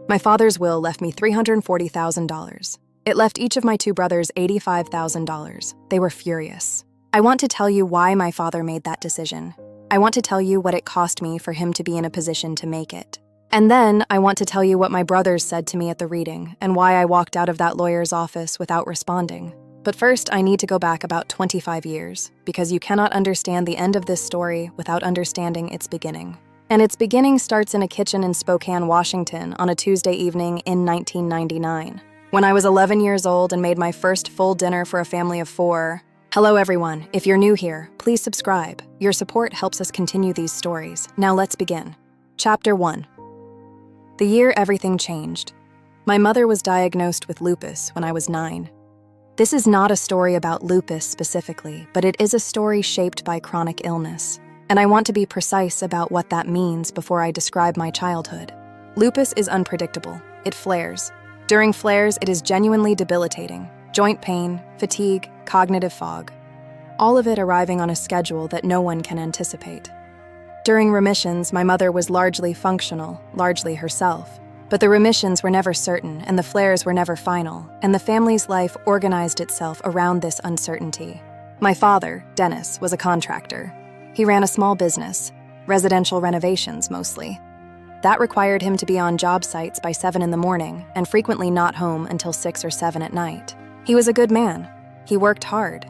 My father's will left me $340,000. It left each of my two brothers $85,000. They were furious. I want to tell you why my father made that decision. I want to tell you what it cost me for him to be in a position to make it. And then I want to tell you what my brothers said to me at the reading and why I walked out of that lawyer's office without responding. But first, I need to go back about 25 years, because you cannot understand the end of this story without understanding its beginning. And its beginning starts in a kitchen in Spokane, Washington on a Tuesday evening in 1999. When I was 11 years old and made my first full dinner for a family of 4. Hello everyone, if you're new here, please subscribe. Your support helps us continue these stories. Now let's begin. Chapter 1. The year everything changed. My mother was diagnosed with lupus when I was 9. This is not a story about lupus specifically, but it is a story shaped by chronic illness. And I want to be precise about what that means before I describe my childhood. Lupus is unpredictable. It flares. During flares, it is genuinely debilitating. Joint pain, fatigue, cognitive fog. All of it arriving on a schedule that no one can anticipate. During remissions, my mother was largely functional, largely herself. But the remissions were never certain, and the flares were never final, and the family's life organized itself around this uncertainty. My father, Dennis, was a contractor. He ran a small business, residential renovations mostly. That required him to be on job sites by 7 in the morning and frequently not home until 6 or 7 at night. He was a good man. He worked hard.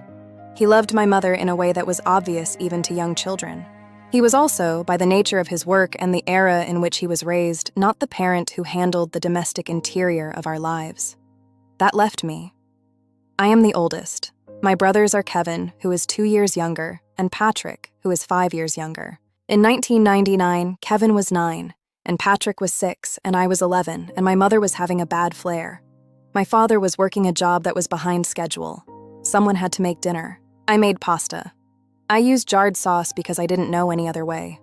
He loved my mother in a way that was obvious even to young children. He was also, by the nature of his work and the era in which he was raised, not the parent who handled the domestic interior of our lives. That left me. I am the oldest. My brothers are Kevin, who is 2 years younger, and Patrick, who is 5 years younger. In 1999, Kevin was 9, and Patrick was 6, and I was 11, and my mother was having a bad flare. My father was working a job that was behind schedule. Someone had to make dinner. I made pasta. I used jarred sauce because I didn't know any other way.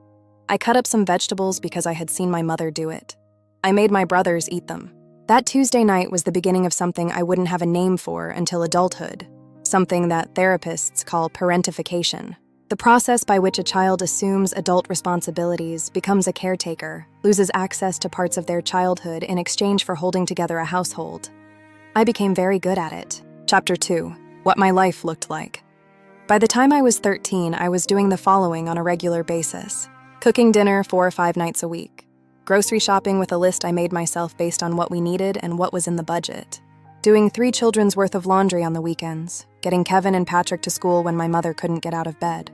I cut up some vegetables because I had seen my mother do it. I made my brothers eat them. That Tuesday night was the beginning of something I wouldn't have a name for until adulthood, something that therapists call parentification, the process by which a child assumes adult responsibilities, becomes a caretaker, loses access to parts of their childhood in exchange for holding together a household. I became very good at it. Chapter 2. What my life looked like. By the time I was 13, I was doing the following on a regular basis. Cooking dinner 4 or 5 nights a week. Grocery shopping with a list I made myself based on what we needed and what was in the budget. Doing 3 children's worth of laundry on the weekends. Getting Kevin and Patrick to school when my mother couldn't get out of bed.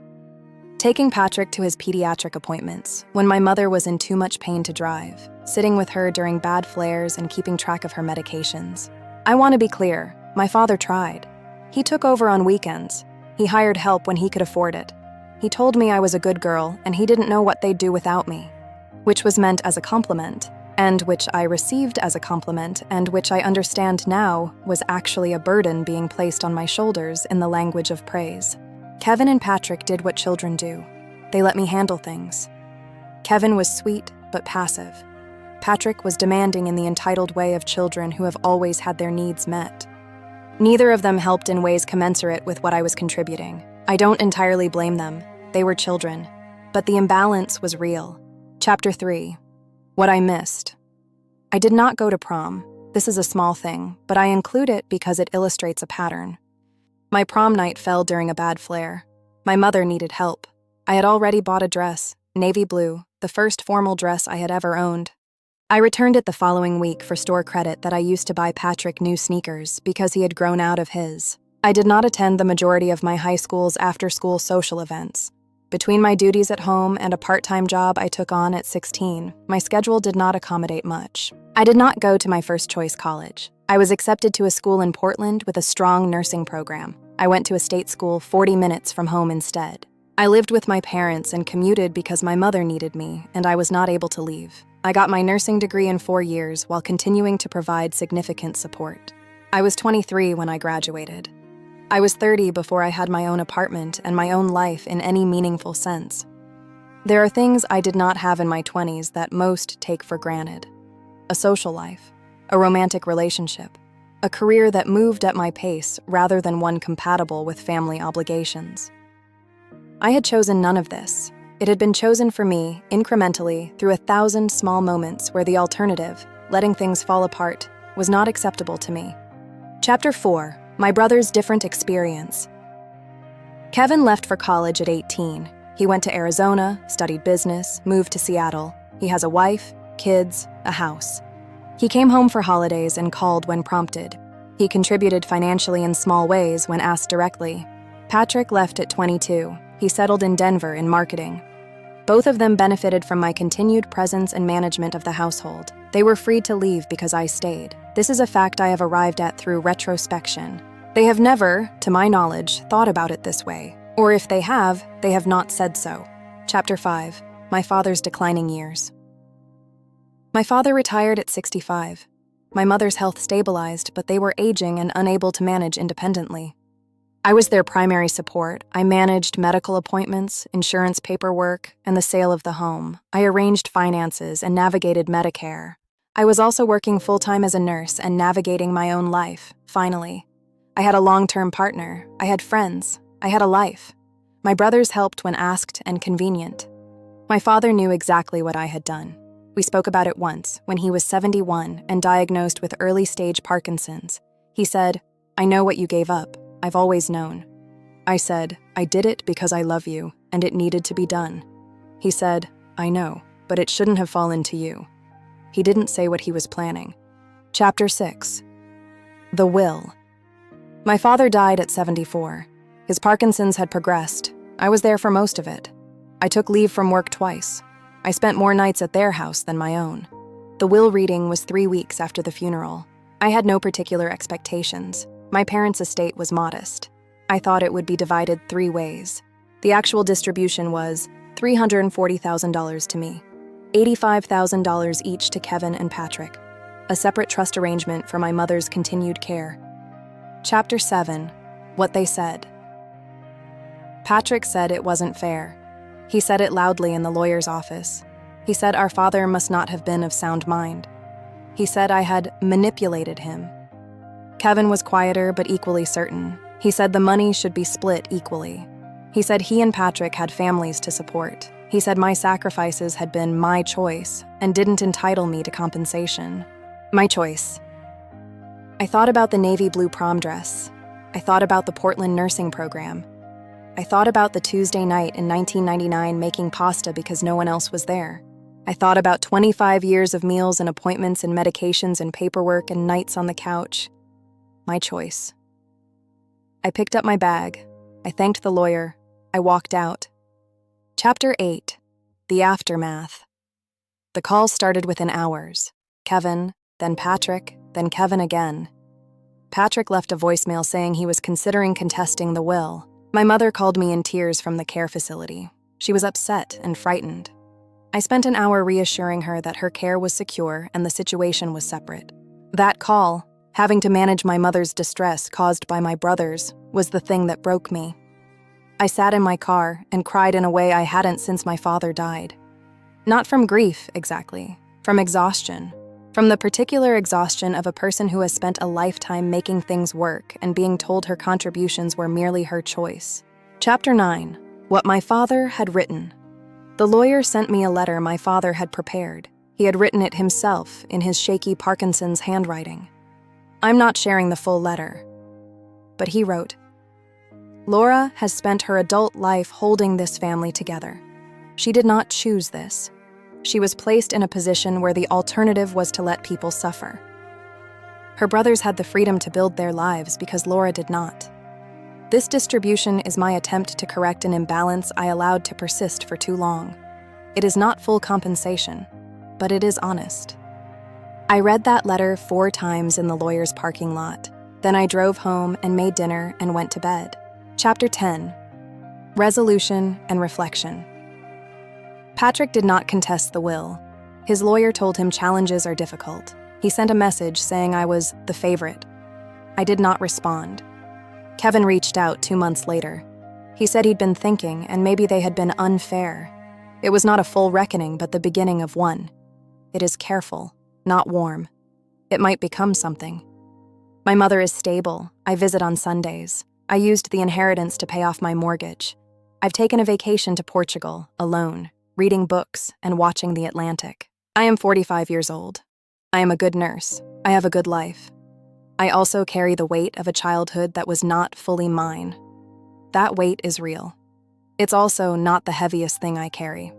Taking Patrick to his pediatric appointments when my mother was in too much pain to drive. Sitting with her during bad flares and keeping track of her medications. I want to be clear, my father tried. He took over on weekends. He hired help when he could afford it. He told me I was a good girl and he didn't know what they'd do without me, which was meant as a compliment, and which I received as a compliment, and which I understand now was actually a burden being placed on my shoulders in the language of praise. Kevin and Patrick did what children do. They let me handle things. Kevin was sweet but passive. Patrick was demanding in the entitled way of children who have always had their needs met. Neither of them helped in ways commensurate with what I was contributing. I don't entirely blame them. They were children. But the imbalance was real. Chapter 3. What I missed. I did not go to prom. This is a small thing, but I include it because it illustrates a pattern. My prom night fell during a bad flare. My mother needed help. I had already bought a dress, navy blue, the first formal dress I had ever owned. I returned it the following week for store credit that I used to buy Patrick new sneakers because he had grown out of his. I did not attend the majority of my high school's after-school social events. Between my duties at home and a part-time job I took on at 16, my schedule did not accommodate much. I did not go to my first-choice college. I was accepted to a school in Portland with a strong nursing program. I went to a state school 40 minutes from home instead. I lived with my parents and commuted because my mother needed me, and I was not able to leave. I got my nursing degree in 4 years while continuing to provide significant support. I was 23 when I graduated. I was 30 before I had my own apartment and my own life in any meaningful sense. There are things I did not have in my 20s that most take for granted. A social life, a romantic relationship, a career that moved at my pace rather than one compatible with family obligations. I had chosen none of this. It had been chosen for me, incrementally, through 1,000 small moments where the alternative, letting things fall apart, was not acceptable to me. Chapter 4. My brother's different experience. Kevin left for college at 18. He went to Arizona, studied business, moved to Seattle. He has a wife, kids, a house. He came home for holidays and called when prompted. He contributed financially in small ways when asked directly. Patrick left at 22. He settled in Denver in marketing. Both of them benefited from my continued presence and management of the household. They were free to leave because I stayed. This is a fact I have arrived at through retrospection. They have never, to my knowledge, thought about it this way. Or if they have not said so. Chapter 5. My father's declining years. My father retired at 65. My mother's health stabilized, but they were aging and unable to manage independently. I was their primary support. I managed medical appointments, insurance paperwork, and the sale of the home. I arranged finances and navigated Medicare. I was also working full-time as a nurse and navigating my own life, finally. I had a long-term partner. I had friends. I had a life. My brothers helped when asked and convenient. My father knew exactly what I had done. We spoke about it once, when he was 71 and diagnosed with early-stage Parkinson's. He said, "I know what you gave up. I've always known." I said, "I did it because I love you, and it needed to be done." He said, "I know, but it shouldn't have fallen to you." He didn't say what he was planning. Chapter 6. The Will. My father died at 74. His Parkinson's had progressed. I was there for most of it. I took leave from work twice. I spent more nights at their house than my own. The will reading was 3 weeks after the funeral. I had no particular expectations. My parents' estate was modest. I thought it would be divided 3 ways. The actual distribution was $340,000 to me, $85,000 each to Kevin and Patrick, a separate trust arrangement for my mother's continued care. Chapter 7. What they said. Patrick said it wasn't fair. He said it loudly in the lawyer's office. He said our father must not have been of sound mind. He said I had manipulated him. Kevin was quieter but equally certain. He said the money should be split equally. He said he and Patrick had families to support. He said my sacrifices had been my choice and didn't entitle me to compensation. My choice. I thought about the navy blue prom dress. I thought about the Portland nursing program. I thought about the Tuesday night in 1999 making pasta because no one else was there. I thought about 25 years of meals and appointments and medications and paperwork and nights on the couch. My choice. I picked up my bag. I thanked the lawyer. I walked out. Chapter 8. The Aftermath. The call started within hours. Kevin, then Patrick, then Kevin again. Patrick left a voicemail saying he was considering contesting the will. My mother called me in tears from the care facility. She was upset and frightened. I spent an hour reassuring her that her care was secure and the situation was separate. That call, having to manage my mother's distress caused by my brothers, was the thing that broke me. I sat in my car and cried in a way I hadn't since my father died. Not from grief, exactly. From exhaustion. From the particular exhaustion of a person who has spent a lifetime making things work and being told her contributions were merely her choice. Chapter 9. What my father had written. The lawyer sent me a letter my father had prepared. He had written it himself in his shaky Parkinson's handwriting. I'm not sharing the full letter. But he wrote, "Laura has spent her adult life holding this family together. She did not choose this. She was placed in a position where the alternative was to let people suffer. Her brothers had the freedom to build their lives because Laura did not. This distribution is my attempt to correct an imbalance I allowed to persist for too long. It is not full compensation, but it is honest." I read that letter 4 times in the lawyer's parking lot. Then I drove home and made dinner and went to bed. Chapter 10. Resolution and Reflection. Patrick did not contest the will. His lawyer told him challenges are difficult. He sent a message saying I was the favorite. I did not respond. Kevin reached out 2 months later. He said he'd been thinking and maybe they had been unfair. It was not a full reckoning, but the beginning of one. It is careful, not warm. It might become something. My mother is stable. I visit on Sundays. I used the inheritance to pay off my mortgage. I've taken a vacation to Portugal, alone, reading books and watching the Atlantic. I am 45 years old. I am a good nurse. I have a good life. I also carry the weight of a childhood that was not fully mine. That weight is real. It's also not the heaviest thing I carry.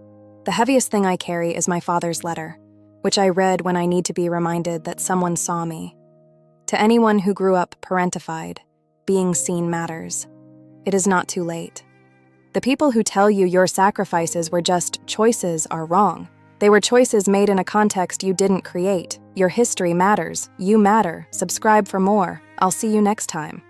The heaviest thing I carry is my father's letter, which I read when I need to be reminded that someone saw me. To anyone who grew up parentified, being seen matters. It is not too late. The people who tell you your sacrifices were just choices are wrong. They were choices made in a context you didn't create. Your history matters. You matter. Subscribe for more. I'll see you next time.